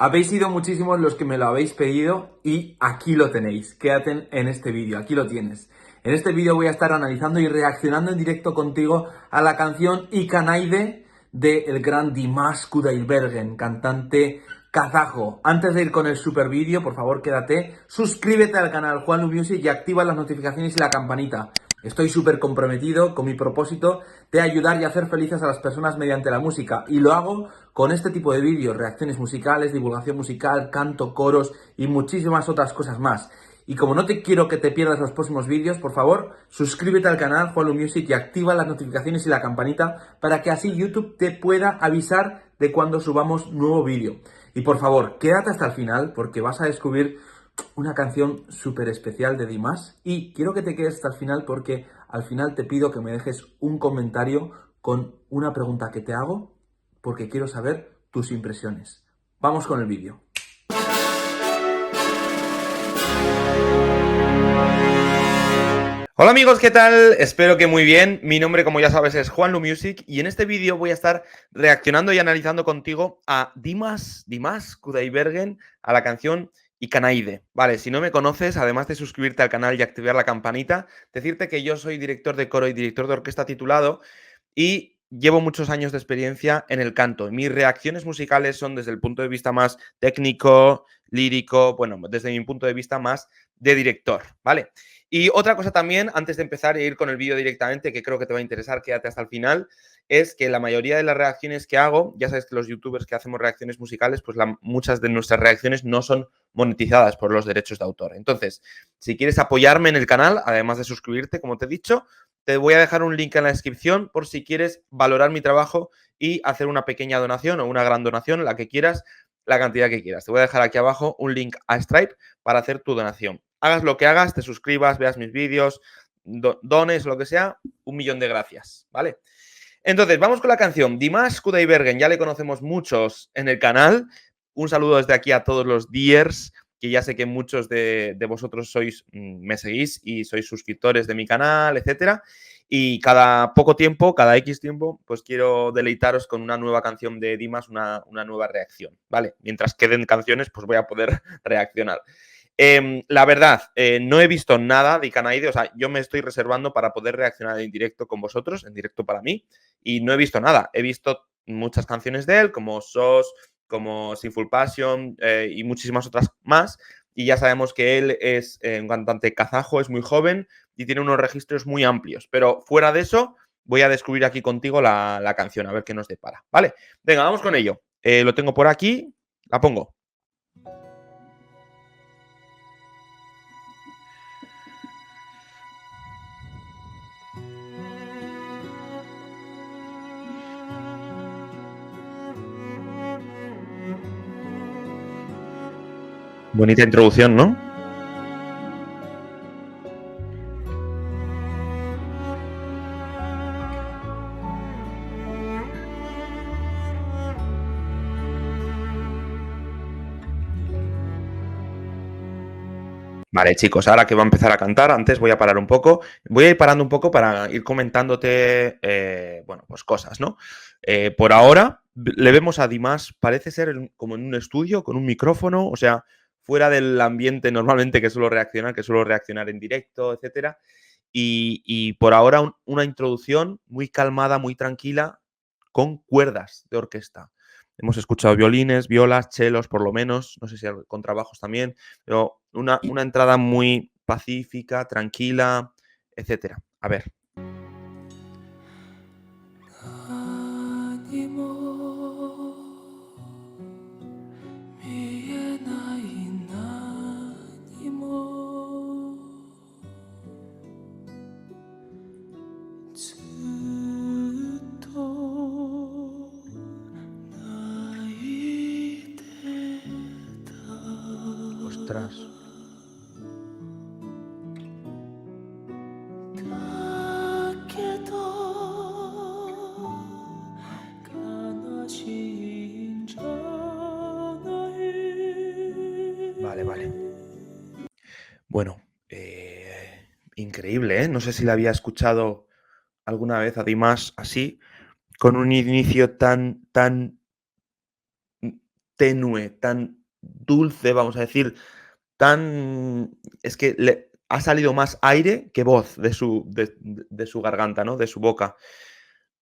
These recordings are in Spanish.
Habéis sido muchísimos los que me lo habéis pedido y aquí lo tenéis. Quédate en este vídeo, aquí lo tienes. En este vídeo voy a estar analizando y reaccionando en directo contigo a la canción Ikanaide del gran Dimash Kudaibergen, cantante kazajo. Antes de ir con el super vídeo, por favor quédate, suscríbete al canal Juanlu Music y activa las notificaciones y la campanita. Estoy súper comprometido con mi propósito de ayudar y hacer felices a las personas mediante la música. Y lo hago con este tipo de vídeos, reacciones musicales, divulgación musical, canto, coros y muchísimas otras cosas más. Y como no te quiero que te pierdas los próximos vídeos, por favor, suscríbete al canal Juanlu Music y activa las notificaciones y la campanita para que así YouTube te pueda avisar de cuando subamos nuevo vídeo. Y por favor, quédate hasta el final porque vas a descubrir una canción súper especial de Dimash y quiero que te quedes hasta el final porque al final te pido que me dejes un comentario con una pregunta que te hago porque quiero saber tus impresiones. Vamos con el vídeo. Hola amigos, ¿qué tal? Espero que muy bien. Mi nombre, como ya sabes, es Juanlu Music y en este vídeo voy a estar reaccionando y analizando contigo a Dimash Kudaibergen, a la canción Ikanaide. Vale, si no me conoces, además de suscribirte al canal y activar la campanita, decirte que yo soy director de coro y director de orquesta titulado y llevo muchos años de experiencia en el canto. Mis reacciones musicales son desde el punto de vista más técnico, lírico, bueno, desde mi punto de vista más de director, ¿vale? Y otra cosa también, antes de empezar e ir con el vídeo directamente, que creo que te va a interesar, quédate hasta el final, es que la mayoría de las reacciones que hago, ya sabes que los youtubers que hacemos reacciones musicales, pues muchas de nuestras reacciones no son monetizadas por los derechos de autor. Entonces, si quieres apoyarme en el canal, además de suscribirte, como te he dicho, te voy a dejar un link en la descripción por si quieres valorar mi trabajo y hacer una pequeña donación o una gran donación, la que quieras, la cantidad que quieras. Te voy a dejar aquí abajo un link a Stripe para hacer tu donación. Hagas lo que hagas, te suscribas, veas mis vídeos, dones, lo que sea, 1.000.000 de gracias, ¿vale? Entonces, vamos con la canción. Dimash Kudaibergen, ya le conocemos muchos en el canal. Un saludo desde aquí a todos los Dears, que ya sé que muchos de vosotros sois, me seguís y sois suscriptores de mi canal, etcétera. Y cada poco tiempo, cada X tiempo, pues quiero deleitaros con una nueva canción de Dimash, una nueva reacción, ¿vale? Mientras queden canciones, pues voy a poder reaccionar. La verdad, no he visto nada de Ikanaide, o sea, yo me estoy reservando para poder reaccionar en directo con vosotros, en directo para mí, y no he visto nada. He visto muchas canciones de él, como SOS, como Sinful Passion y muchísimas otras más, y ya sabemos que él es un cantante kazajo, es muy joven y tiene unos registros muy amplios, pero fuera de eso, voy a descubrir aquí contigo la canción, a ver qué nos depara, ¿vale? Venga, vamos con ello. Lo tengo por aquí, la pongo. Bonita introducción, ¿no? Vale, chicos, ahora que va a empezar a cantar, antes voy a parar un poco. Voy a ir parando un poco para ir comentándote, bueno, pues cosas, ¿no? Por ahora, le vemos a Dimash, parece ser como en un estudio, con un micrófono, o sea, fuera del ambiente normalmente que suelo reaccionar en directo, etcétera. Y por ahora una introducción muy calmada, muy tranquila, con cuerdas de orquesta. Hemos escuchado violines, violas, chelos, por lo menos, no sé si contrabajos también, pero una entrada muy pacífica, tranquila, etcétera. A ver. Ostras. Vale, vale. Bueno, increíble, ¿eh? No sé si la había escuchado alguna vez a Dimash así, con un inicio tan tenue, tan dulce, vamos a decir, tan... Es que le ha salido más aire que voz de su garganta, ¿no? De su boca.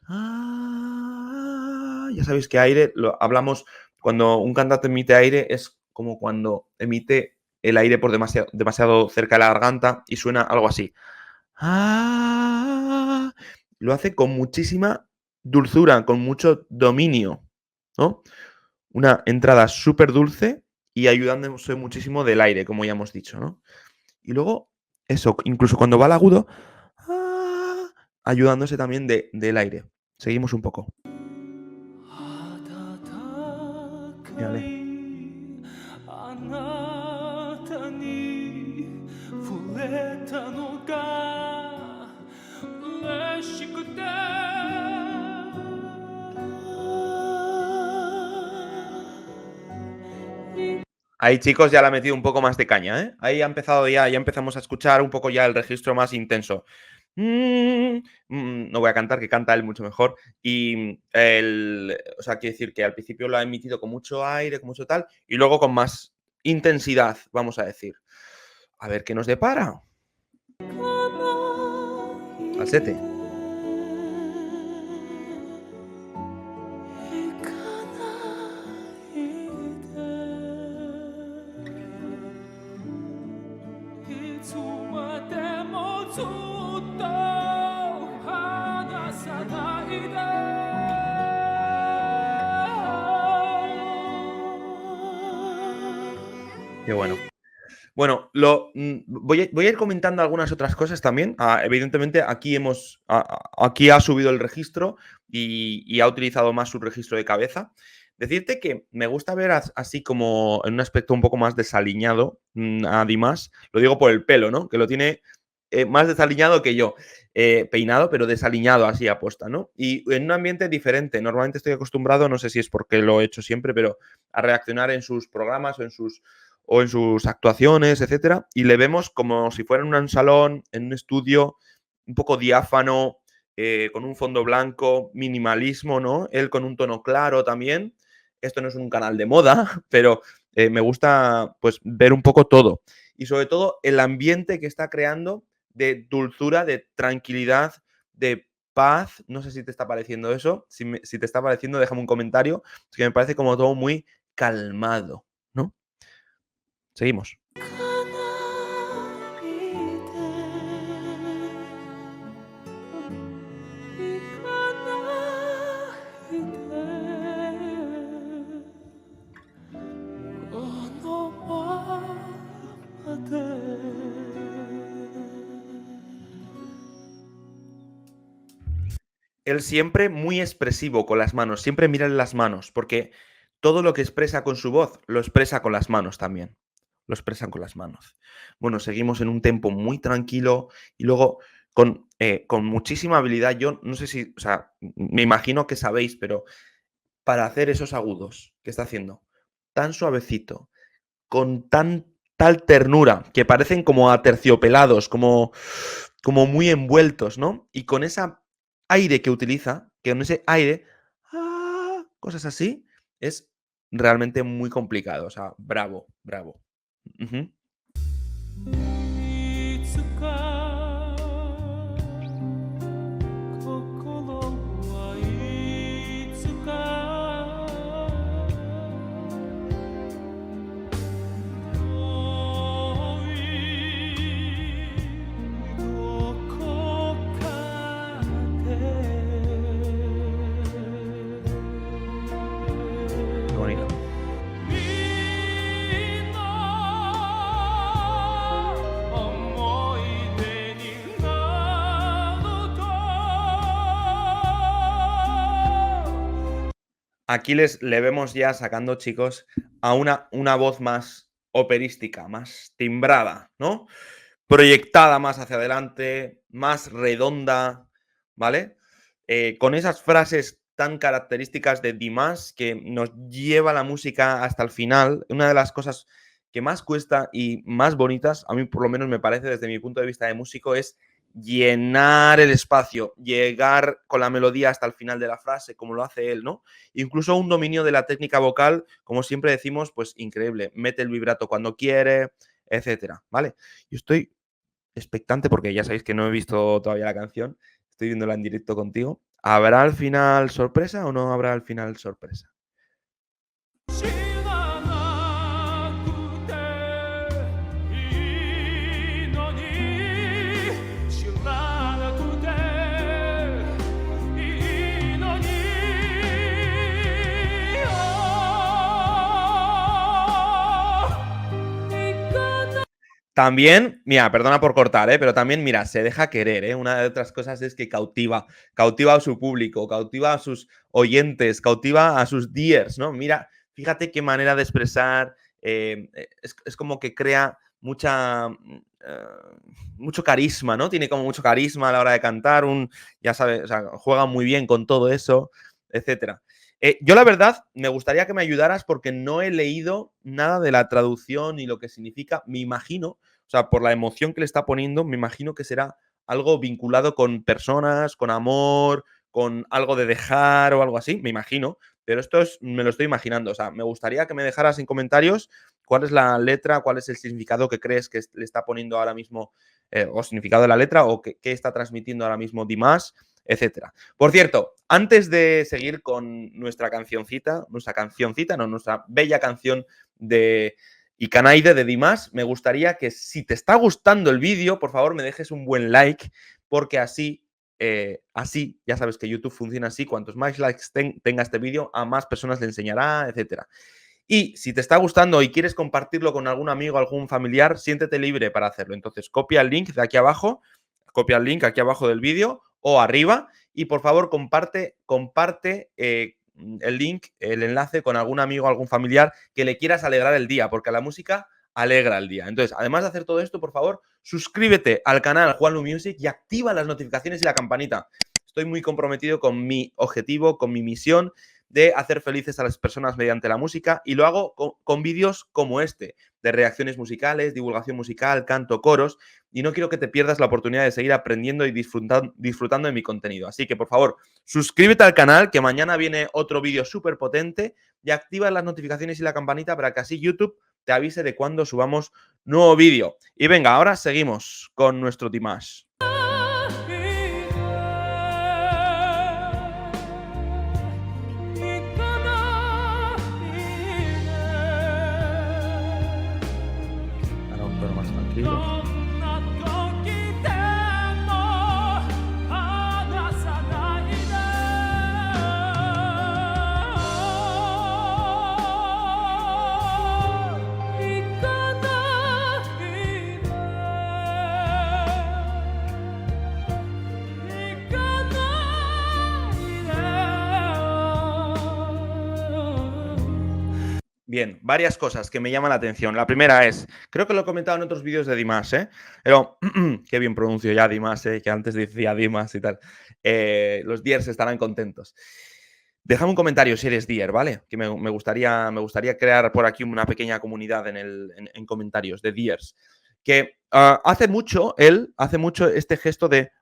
Ya sabéis que aire, lo hablamos, cuando un cantante emite aire es como cuando emite el aire por demasiado cerca de la garganta y suena algo así. Lo hace con muchísima dulzura, con mucho dominio, ¿no? Una entrada súper dulce y ayudándose muchísimo del aire, como ya hemos dicho, ¿no? Y luego, eso, incluso cuando va al agudo, ayudándose también del aire. Seguimos un poco. Mírale. Ahí, chicos, ya le ha metido un poco más de caña, ¿eh? Ahí ha empezado ya empezamos a escuchar un poco ya el registro más intenso. No voy a cantar, que canta él mucho mejor. Y o sea, quiere decir que al principio lo ha emitido con mucho aire, con mucho tal, y luego con más intensidad, vamos a decir. A ver qué nos depara. Falsete. Qué bueno. Bueno, voy a ir comentando algunas otras cosas también. Evidentemente, aquí ha subido el registro y ha utilizado más su registro de cabeza. Decirte que me gusta ver así como en un aspecto un poco más desaliñado a Dimas. Lo digo por el pelo, ¿no? Que lo tiene más desaliñado que yo. Peinado, pero desaliñado así aposta, ¿no? Y en un ambiente diferente. Normalmente estoy acostumbrado, no sé si es porque lo he hecho siempre, pero a reaccionar en sus programas o en sus actuaciones, etcétera, y le vemos como si fuera en un salón, en un estudio, un poco diáfano, con un fondo blanco, minimalismo, ¿no? Él con un tono claro también. Esto no es un canal de moda, pero me gusta pues ver un poco todo. Y sobre todo el ambiente que está creando de dulzura, de tranquilidad, de paz. No sé si te está pareciendo eso. Si te está pareciendo, déjame un comentario. Es que me parece como todo muy calmado, ¿no? Seguimos. Él siempre muy expresivo con las manos, siempre mira en las manos, porque todo lo que expresa con su voz lo expresa con las manos también. Lo expresan con las manos. Bueno, seguimos en un tempo muy tranquilo y luego con muchísima habilidad. Yo no sé si, o sea, me imagino que sabéis, pero para hacer esos agudos que está haciendo tan suavecito, con tal ternura, que parecen como aterciopelados, como muy envueltos, ¿no? Y con ese aire que utiliza, que con ese aire, cosas así, es realmente muy complicado. O sea, bravo, bravo. Ujú. Qué bonito. Aquí le vemos ya sacando, chicos, a una voz más operística, más timbrada, ¿no? Proyectada más hacia adelante, más redonda, ¿vale? Con esas frases tan características de Dimas que nos lleva la música hasta el final. Una de las cosas que más cuesta y más bonitas, a mí por lo menos me parece desde mi punto de vista de músico, es llenar el espacio, llegar con la melodía hasta el final de la frase, como lo hace él, ¿no? Incluso un dominio de la técnica vocal, como siempre decimos, pues increíble. Mete el vibrato cuando quiere, etcétera, ¿vale? Yo estoy expectante porque ya sabéis que no he visto todavía la canción, estoy viéndola en directo contigo. ¿Habrá al final sorpresa o no habrá al final sorpresa? También, mira, perdona por cortar, pero también, mira, se deja querer, ¿eh? Una de otras cosas es que cautiva a su público, cautiva a sus oyentes, cautiva a sus dears, ¿no? Mira, fíjate qué manera de expresar, es como que crea mucho carisma, ¿no? Tiene como mucho carisma a la hora de cantar, ya sabes, o sea, juega muy bien con todo eso, etcétera. Yo la verdad me gustaría que me ayudaras porque no he leído nada de la traducción y lo que significa. Me imagino, o sea, por la emoción que le está poniendo, me imagino que será algo vinculado con personas, con amor, con algo de dejar o algo así, me imagino. Pero me lo estoy imaginando. O sea, me gustaría que me dejaras en comentarios cuál es la letra, cuál es el significado que crees que le está poniendo ahora mismo, o significado de la letra, o qué está transmitiendo ahora mismo Dimas, etcétera. Por cierto, antes de seguir con nuestra cancioncita, nuestra bella canción de Icanaide de Dimas, me gustaría que si te está gustando el vídeo, por favor me dejes un buen like, porque así, ya sabes que YouTube funciona así, cuantos más likes tenga este vídeo, a más personas le enseñará, etcétera. Y si te está gustando y quieres compartirlo con algún amigo, algún familiar, siéntete libre para hacerlo. Entonces, copia el link de aquí abajo, copia el link aquí abajo del vídeo o arriba y por favor comparte el link, el enlace con algún amigo, algún familiar que le quieras alegrar el día, porque la música alegra el día. Entonces, además de hacer todo esto, por favor, suscríbete al canal Juanlu Music y activa las notificaciones y la campanita. Estoy muy comprometido con mi objetivo, con mi misión de hacer felices a las personas mediante la música y lo hago con vídeos como este, de reacciones musicales, divulgación musical, canto, coros, y no quiero que te pierdas la oportunidad de seguir aprendiendo y disfrutando de mi contenido. Así que, por favor, suscríbete al canal, que mañana viene otro vídeo súper potente, y activa las notificaciones y la campanita para que así YouTube te avise de cuando subamos nuevo vídeo. Y venga, ahora seguimos con nuestro Dimash. Ahora un tono más tranquilo. Bien, varias cosas que me llaman la atención. La primera es, creo que lo he comentado en otros vídeos de Dimas, pero qué bien pronuncio ya Dimas, que antes decía Dimas y tal. Los Diers estarán contentos. Déjame un comentario si eres Dier, ¿vale? Que me gustaría crear por aquí una pequeña comunidad en comentarios de Diers. Que hace mucho este gesto de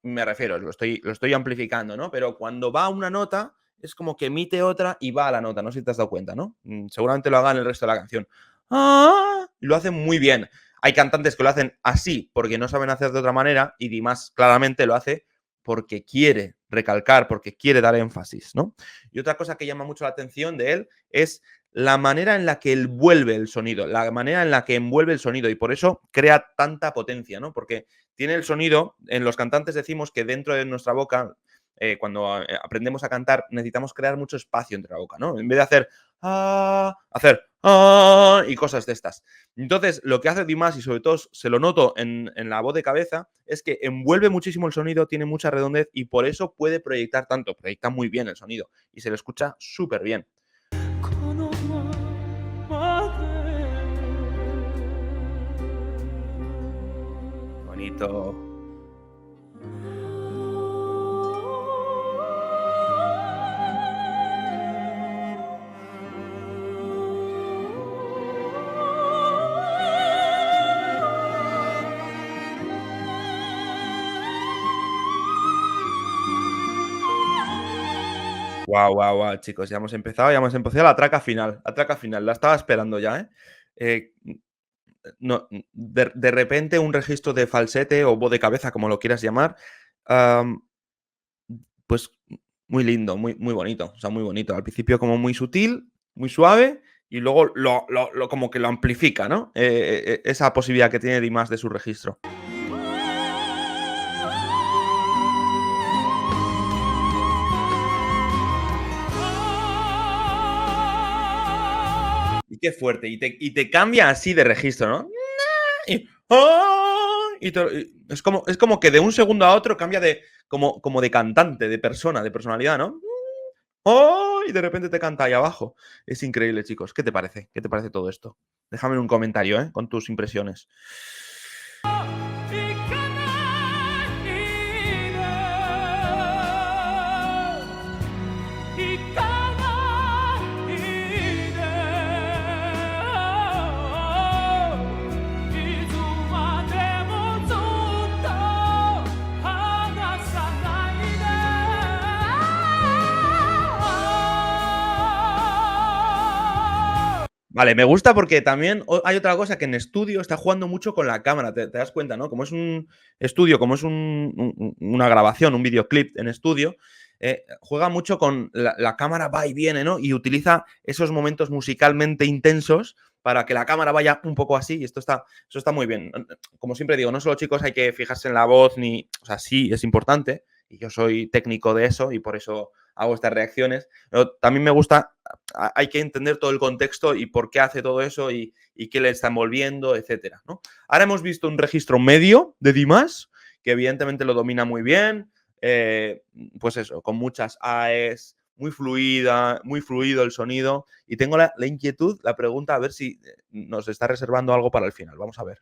me refiero, lo estoy amplificando, ¿no? Pero cuando va una nota es como que emite otra y va a la nota, no sé si te has dado cuenta, ¿no? Seguramente lo hagan el resto de la canción. Y lo hacen muy bien. Hay cantantes que lo hacen así porque no saben hacer de otra manera y Dimas claramente lo hace porque quiere recalcar, porque quiere dar énfasis, ¿no? Y otra cosa que llama mucho la atención de él es la manera en la que él vuelve el sonido, la manera en la que envuelve el sonido y por eso crea tanta potencia, ¿no? Porque tiene el sonido, en los cantantes decimos que dentro de nuestra boca cuando aprendemos a cantar, necesitamos crear mucho espacio entre la boca, ¿no? En vez de hacer y cosas de estas. Entonces, lo que hace Dimas, y sobre todo se lo noto en la voz de cabeza, es que envuelve muchísimo el sonido, tiene mucha redondez y por eso puede proyectar tanto. Proyecta muy bien el sonido y se le escucha súper bien. Bonito. Guau, guau, guau, chicos, ya hemos empezado la traca final, la estaba esperando ya, ¿eh? Eh, no, de repente un registro de falsete o voz de cabeza, como lo quieras llamar, am, pues muy lindo, muy bonito, o sea, muy bonito. Al principio como muy sutil, muy suave y luego como que lo amplifica, ¿no? Esa posibilidad que tiene Dimas de su registro. Y qué fuerte, y te cambia así de registro, ¿no? Y, ¡ah! Es como que de un segundo a otro cambia como de cantante, de persona, de personalidad, ¿no? ¡Oh! Y de repente te canta ahí abajo. Es increíble, chicos. ¿Qué te parece? ¿Qué te parece todo esto? Déjame en un comentario, ¿eh? Con tus impresiones. Vale, me gusta porque también hay otra cosa que en estudio está jugando mucho con la cámara, te das cuenta, ¿no? Como es un estudio, como es una grabación, un videoclip en estudio, juega mucho con la cámara va y viene, ¿no? Y utiliza esos momentos musicalmente intensos para que la cámara vaya un poco así y eso está muy bien. Como siempre digo, no solo chicos hay que fijarse en la voz, o sea, sí es importante y yo soy técnico de eso y por eso hago estas reacciones, pero también me gusta hay que entender todo el contexto y por qué hace todo eso y qué le está envolviendo, etcétera, ¿no? Ahora hemos visto un registro medio de Dimas, que evidentemente lo domina muy bien, pues eso, con muchas AEs, muy fluido el sonido. Y tengo la inquietud, la pregunta, a ver si nos está reservando algo para el final. Vamos a ver.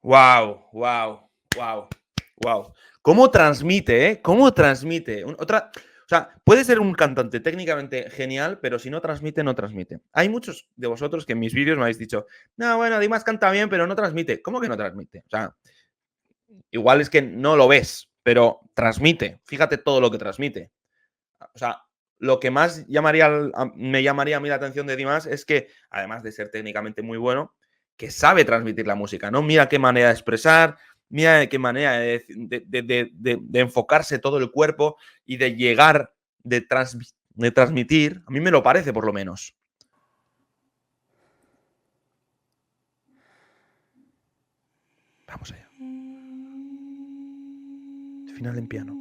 Wow, wow, wow, wow. ¿Cómo transmite, eh? ¿Cómo transmite? O sea, puede ser un cantante técnicamente genial, pero si no transmite, no transmite. Hay muchos de vosotros que en mis vídeos me habéis dicho, no, bueno, Dimas canta bien, pero no transmite. ¿Cómo que no transmite? O sea, igual es que no lo ves, pero transmite. Fíjate todo lo que transmite. O sea, lo que más me llamaría a mí la atención de Dimas es que, además de ser técnicamente muy bueno, que sabe transmitir la música, ¿no? Mira qué manera de expresar, mira de qué manera de enfocarse todo el cuerpo y de llegar, de transmitir. A mí me lo parece, por lo menos. Vamos allá. Final en piano.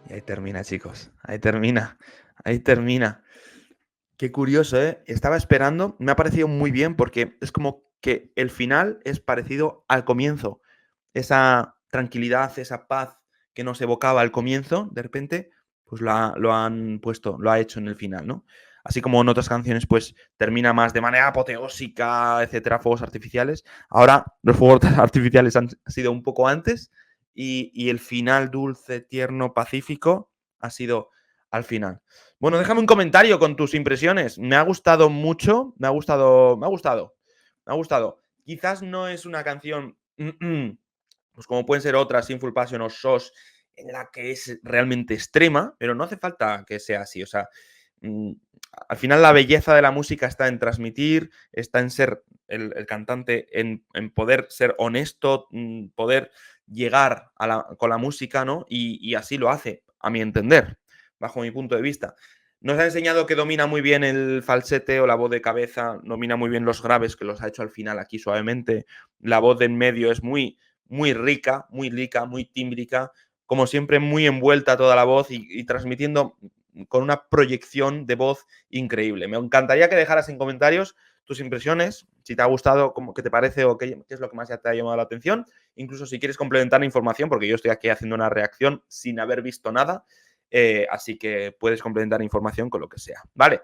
Y ahí termina, chicos. Ahí termina. Ahí termina. Qué curioso, ¿eh? Estaba esperando, me ha parecido muy bien porque es como que el final es parecido al comienzo. Esa tranquilidad, esa paz que nos evocaba al comienzo, de repente, pues lo han puesto, lo ha hecho en el final, ¿no? Así como en otras canciones, pues termina más de manera apoteósica, etcétera, fuegos artificiales. Ahora los fuegos artificiales han sido un poco antes y el final dulce, tierno, pacífico ha sido al final. Bueno, déjame un comentario con tus impresiones. Me ha gustado mucho, me ha gustado, me ha gustado, me ha gustado. Quizás no es una canción, pues como pueden ser otras, Sinful Passion o SOS, en la que es realmente extrema, pero no hace falta que sea así. O sea, mm, al final la belleza de la música está en transmitir, está en ser el cantante, en poder ser honesto, poder llegar con la música, ¿no? Y así lo hace, a mi entender, bajo mi punto de vista. Nos ha enseñado que domina muy bien el falsete o la voz de cabeza, domina muy bien los graves, que los ha hecho al final aquí suavemente. La voz de en medio es muy rica, muy tímbrica, como siempre muy envuelta toda la voz y transmitiendo con una proyección de voz increíble. Me encantaría que dejaras en comentarios tus impresiones, si te ha gustado, qué te parece o qué es lo que más te ha llamado la atención. Incluso si quieres complementar la información, porque yo estoy aquí haciendo una reacción sin haber visto nada. Así que puedes complementar información con lo que sea. Vale.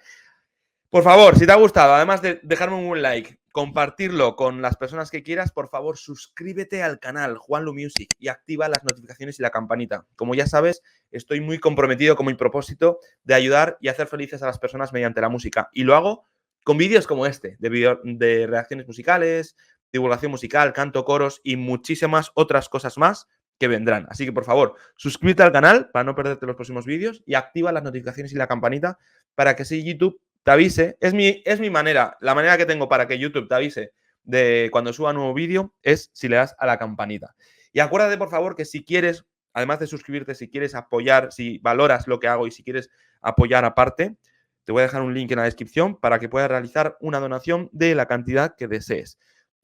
Por favor, si te ha gustado, además de dejarme un buen like, compartirlo con las personas que quieras, por favor, suscríbete al canal Juanlu Music y activa las notificaciones y la campanita. Como ya sabes, estoy muy comprometido con mi propósito de ayudar y hacer felices a las personas mediante la música. Y lo hago con vídeos como este, de reacciones musicales, divulgación musical, canto, coros y muchísimas otras cosas más que vendrán. Así que, por favor, suscríbete al canal para no perderte los próximos vídeos y activa las notificaciones y la campanita para que así YouTube te avise. Es mi manera, la manera que tengo para que YouTube te avise de cuando suba un nuevo vídeo es si le das a la campanita. Y acuérdate, por favor, que si quieres, además de suscribirte, si quieres apoyar, si valoras lo que hago y si quieres apoyar aparte, te voy a dejar un link en la descripción para que puedas realizar una donación de la cantidad que desees.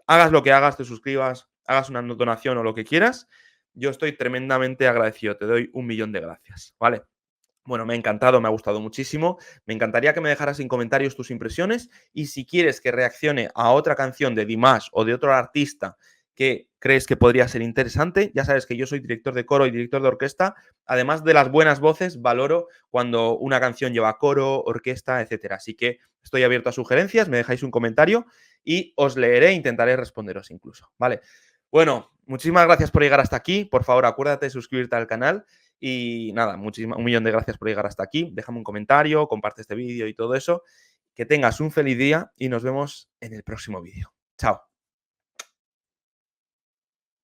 Hagas lo que hagas, te suscribas, hagas una donación o lo que quieras, yo estoy tremendamente agradecido. Te doy 1.000.000 de gracias, ¿vale? Bueno, me ha encantado, me ha gustado muchísimo. Me encantaría que me dejaras en comentarios tus impresiones y si quieres que reaccione a otra canción de Dimash o de otro artista que crees que podría ser interesante, ya sabes que yo soy director de coro y director de orquesta. Además de las buenas voces, valoro cuando una canción lleva coro, orquesta, etcétera. Así que estoy abierto a sugerencias, me dejáis un comentario y os leeré e intentaré responderos incluso, ¿vale? Bueno, muchísimas gracias por llegar hasta aquí. Por favor, acuérdate de suscribirte al canal. Y nada, 1.000.000 de gracias por llegar hasta aquí. Déjame un comentario, comparte este vídeo y todo eso. Que tengas un feliz día y nos vemos en el próximo vídeo. Chao.